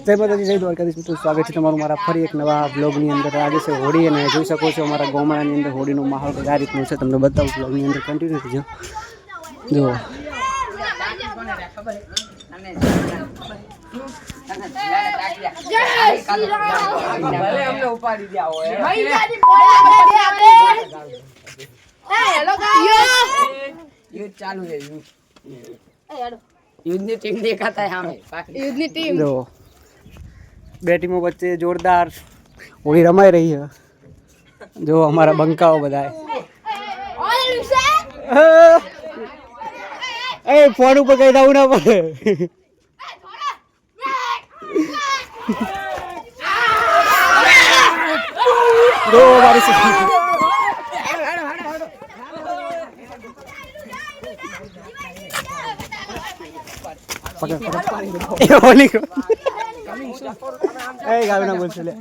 જય માતાજી, જય દ્વારકાધીશ મિત્રો, સ્વાગત છે તમારું મારા ફરી એક નવા બ્લોગની અંદર. આજે છે હોળી અને જોઈ શકો છો અમારા ગામડાની અંદર હોળીનો માહોલ આ રીતનું છે. તમને બતાવું બ્લોગની અંદર કન્ટિન્યુ થજો. જુઓ યુદ્ધની ટીમ દેખાતા સામે યુદ્ધની ટીમ જો બે ટીમો વચ્ચે જોરદાર હોળી રમાઈ રહી છે. જો અમારા બંકાઓ બધા એ ફોન ઉપર કઈ દઉં ના પડે. જો મારી ગાવી બોલશે લે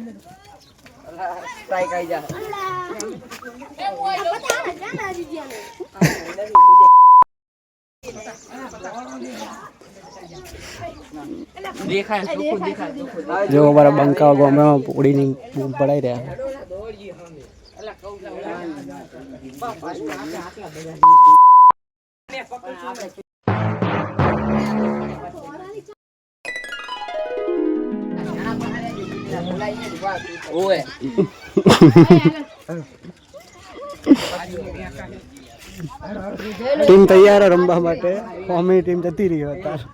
જો અમારા બંકા ગામમાં પોડીની બૂમ પડાઈ રહ્યા. ટીમ તૈયાર રમવા માટે. અમે ટીમ જતી રહી અત્યારે.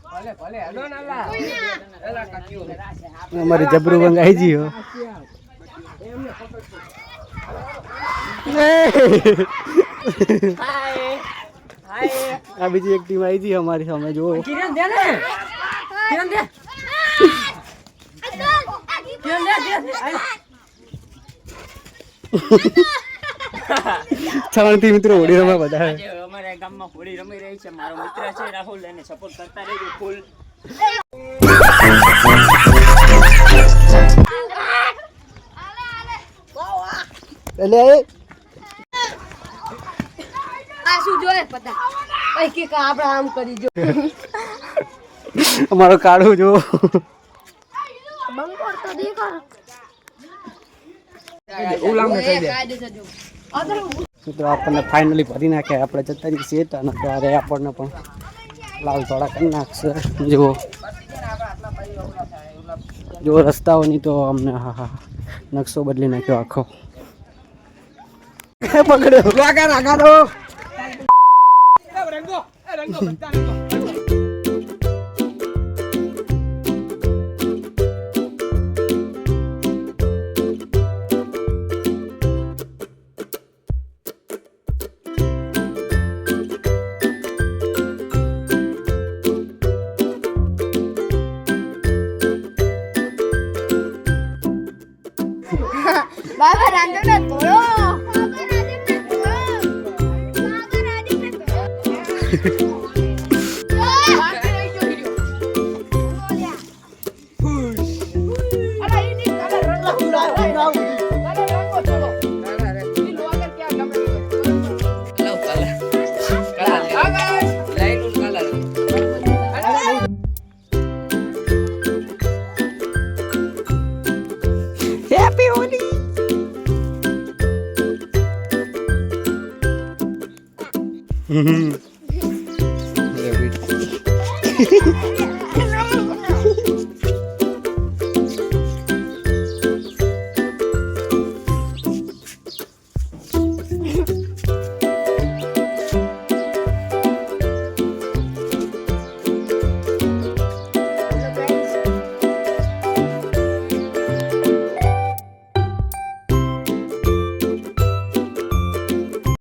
અમારી જબરું બંગાઈ ગઈ. આ બીજી એક ટીમ આવી ગઈ અમારી સામે. જુઓ છાણથી મિત્રો હોળી રમવા બધા અમારા ગામમાં હોળી રમી રહી છે. મારો મિત્ર છે રાહુલ, એને સપોર્ટ કરતા રહેજો ફૂલ. એટલે આ શું જોય પતા કઈ કે આપણે આમ કરી જો અમારો કાળું જો બંકોર તો દેખો મિત્રો આપણને ફાઇનલી ભરી નાખે. આપણે જતા રહીએ છીએ અને ત્યારે આપણને પણ લાલ થોડા કરી નાખશે. જો રસ્તાઓની તો અમને નકશો બદલી નાખ્યો આખો. પકડ્યો બાબા રાંધો ને થોડો હેપી હોલી.